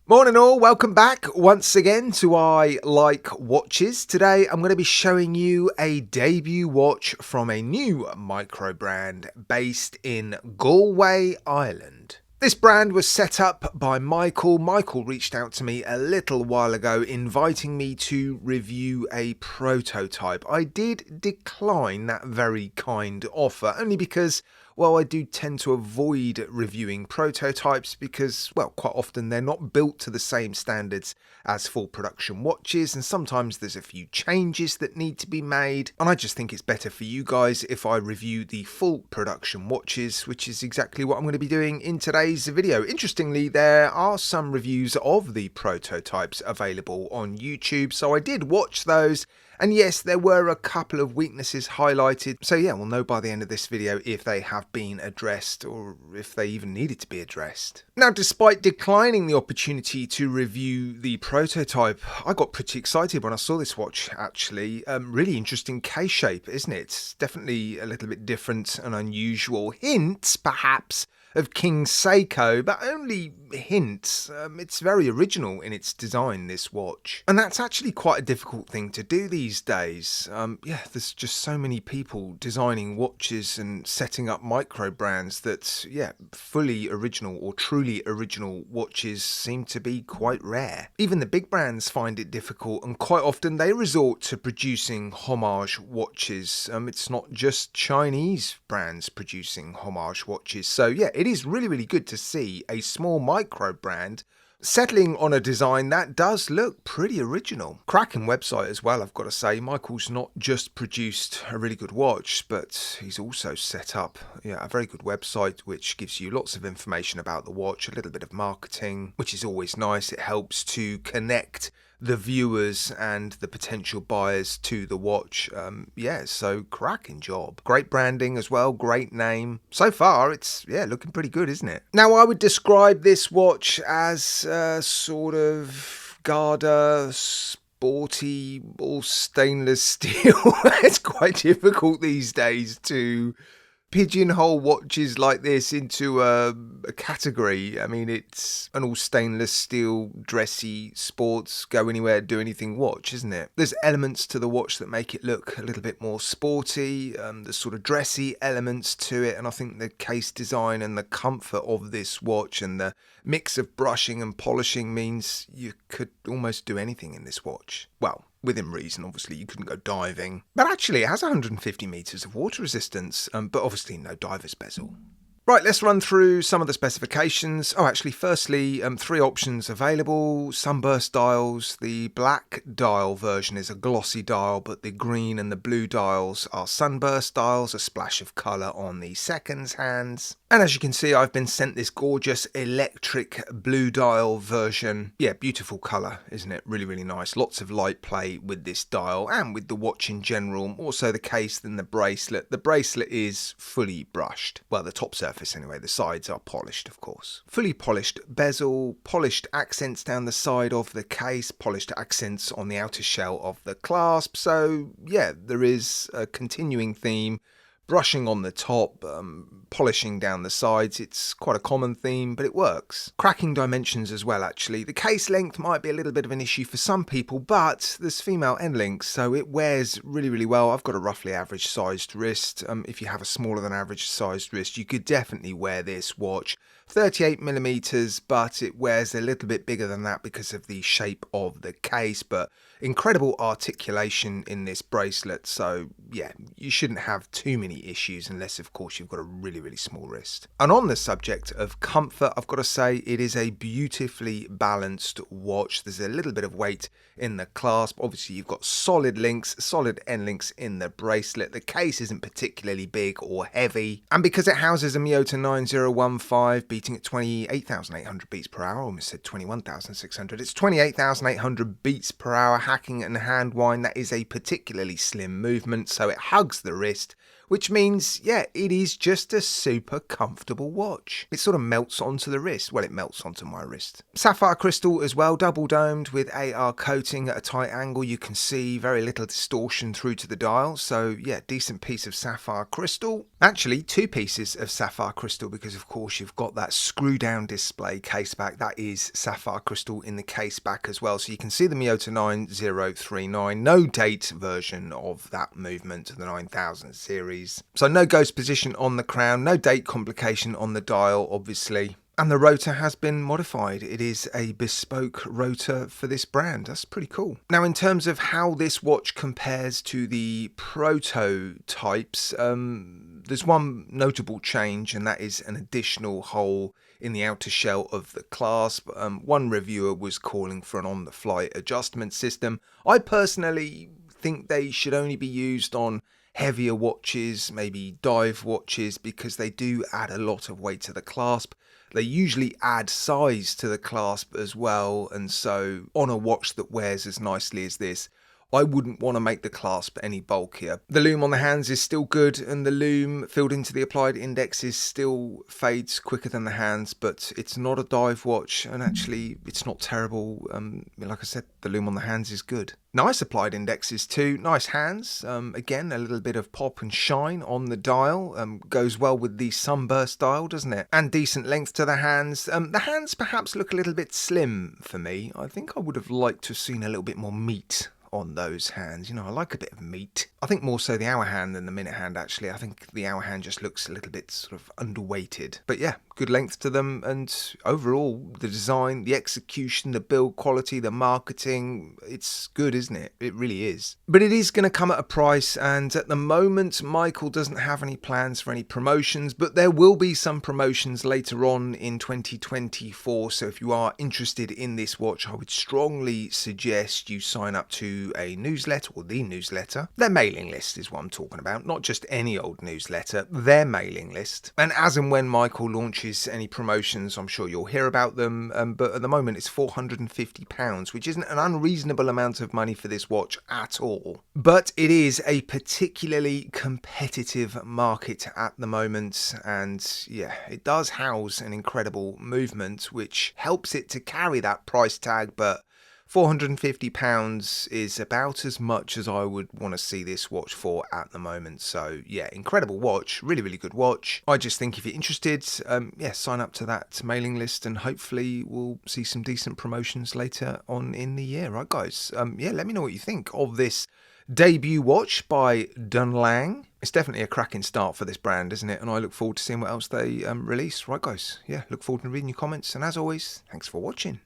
Morning all, welcome back once again to I Like Watches. Today I'm going to be showing you a debut watch from a new micro brand based in Galway, Ireland. This brand was set up by Michael. Michael reached out to me a little while ago inviting me to review a prototype. I did decline that very kind offer only because, well, I do tend to avoid reviewing prototypes because, well, quite often they're not built to the same standards as full production watches, and sometimes there's a few changes that need to be made, and I just think it's better for you guys if I review the full production watches, which is exactly what I'm going to be doing in today's video. Interestingly, there are some reviews of the prototypes available on YouTube, so I did watch those. And yes, there were a couple of weaknesses highlighted, so yeah, we'll know by the end of this video if they have been addressed or if they even needed to be addressed. Now, despite declining the opportunity to review the prototype, I got pretty excited when I saw this watch, actually. Really interesting case shape, isn't it? It's definitely a little bit different and unusual. Hints, perhaps, of King Seiko, but only hints. It's very original in its design, this watch. And that's actually quite a difficult thing to do these days. Yeah, there's just so many people designing watches and setting up micro brands that, yeah, fully original or truly original watches seem to be quite rare. Even the big brands find it difficult, and quite often they resort to producing homage watches. It's not just Chinese brands producing homage watches. So yeah, it is really good to see a small micro brand settling on a design that does look pretty original. Cracking website as well, I've got to say. Michael's not just produced a really good watch, but he's also set up a very good website which gives you lots of information about the watch, a little bit of marketing, which is always nice. It helps to connect the viewers and the potential buyers to the watch. So cracking job. Great branding as well, great name. So far it's looking pretty good, isn't it? Now, I would describe this watch as a sort of Garda sporty, all stainless steel. It's quite difficult these days to pigeonhole watches like this into a category. I mean, it's an all stainless steel, dressy, sports, go anywhere, do anything watch, isn't it? There's elements to the watch that make it look a little bit more sporty. There's sort of dressy elements to it, and I think the case design and the comfort of this watch and the mix of brushing and polishing means you could almost do anything in this watch. Well, within reason, obviously. You couldn't go diving. But actually, it has 150 metres of water resistance, but obviously no diver's bezel. Right, let's run through some of the specifications. Oh, actually, firstly, 3 options available. Sunburst dials. The black dial version is a glossy dial, but the green and the blue dials are sunburst dials, a splash of colour on the seconds hands. And as you can see, I've been sent this gorgeous electric blue dial version. Yeah, beautiful colour, isn't it? Really nice. Lots of light play with this dial and with the watch in general. More so the case than the bracelet. The bracelet is fully brushed. Well, the top surface anyway. The sides are polished, of course. Fully polished bezel, polished accents down the side of the case, polished accents on the outer shell of the clasp. So yeah, there is a continuing theme. Brushing on the top, polishing down the sides. It's quite a common theme, but it works. Cracking dimensions as well, actually. The case length might be a little bit of an issue for some people, but there's female end links, so it wears really well. I've got a roughly average sized wrist. If you have a smaller than average sized wrist, you could definitely wear this watch. 38mm, but it wears a little bit bigger than that because of the shape of the case, but incredible articulation in this bracelet. So yeah, you shouldn't have too many issues unless, of course, you've got a really small wrist. And on the subject of comfort, I've got to say it is a beautifully balanced watch. There's a little bit of weight in the clasp. Obviously, you've got solid links, solid end links in the bracelet. The case isn't particularly big or heavy, and because it houses a Miyota 9015 beating at 28,800 beats per hour, I almost said 21,600, it's 28,800 beats per hour, hacking and hand wind. That is a particularly slim movement, so it hugs the wrist, which means, yeah, it is just a super comfortable watch. It sort of melts onto the wrist. Well, it melts onto my wrist. Sapphire crystal as well, double domed with AR coating at a tight angle. You can see very little distortion through to the dial. So yeah, decent piece of sapphire crystal. Actually, 2 pieces of sapphire crystal because of course you've got that that screw down display case back. That is sapphire crystal in the case back as well. So you can see the Miyota 9039, no date version of that movement, the 9000 series. So no ghost position on the crown, no date complication on the dial, obviously. And the rotor has been modified. It is a bespoke rotor for this brand. That's pretty cool. Now, in terms of how this watch compares to the prototypes, there's one notable change, and that is an additional hole in the outer shell of the clasp. One reviewer was calling for an on-the-fly adjustment system. I personally think they should only be used on heavier watches, maybe dive watches, because they do add a lot of weight to the clasp. They usually add size to the clasp as well, and so on a watch that wears as nicely as this, I wouldn't want to make the clasp any bulkier. The lume on the hands is still good, and the lume filled into the applied indexes still fades quicker than the hands, but it's not a dive watch, and actually it's not terrible. Like I said, the lume on the hands is good. Nice applied indexes too, nice hands. Again, a little bit of pop and shine on the dial. Goes well with the sunburst dial, doesn't it? And decent length to the hands. The hands perhaps look a little bit slim for me. I think I would have liked to have seen a little bit more meat on those hands. You know, I like a bit of meat. I think more so the hour hand than the minute hand, actually. I think the hour hand just looks a little bit sort of underweighted. But yeah, good length to them, and overall, the design, the execution, the build quality, the marketing, it's good, isn't it? It really is. But it is going to come at a price, and at the moment, Michael doesn't have any plans for any promotions, but there will be some promotions later on in 2024, so if you are interested in this watch, I would strongly suggest you sign up to a newsletter, or the newsletter. Their mailing list is what I'm talking about, not just any old newsletter, their mailing list. And as and when Michael launches any promotions, I'm sure you'll hear about them, but at the moment it's £450, which isn't an unreasonable amount of money for this watch at all. But it is a particularly competitive market at the moment, and yeah, it does house an incredible movement, which helps it to carry that price tag, but £450 is about as much as I would want to see this watch for at the moment. So yeah, incredible watch, really, really good watch. I just think if you're interested, yeah, sign up to that mailing list, and hopefully we'll see some decent promotions later on in the year, right guys? Yeah, let me know what you think of this debut watch by Dunlang. It's definitely a cracking start for this brand, isn't it? And I look forward to seeing what else they release, right guys? Yeah, look forward to reading your comments, and as always, thanks for watching.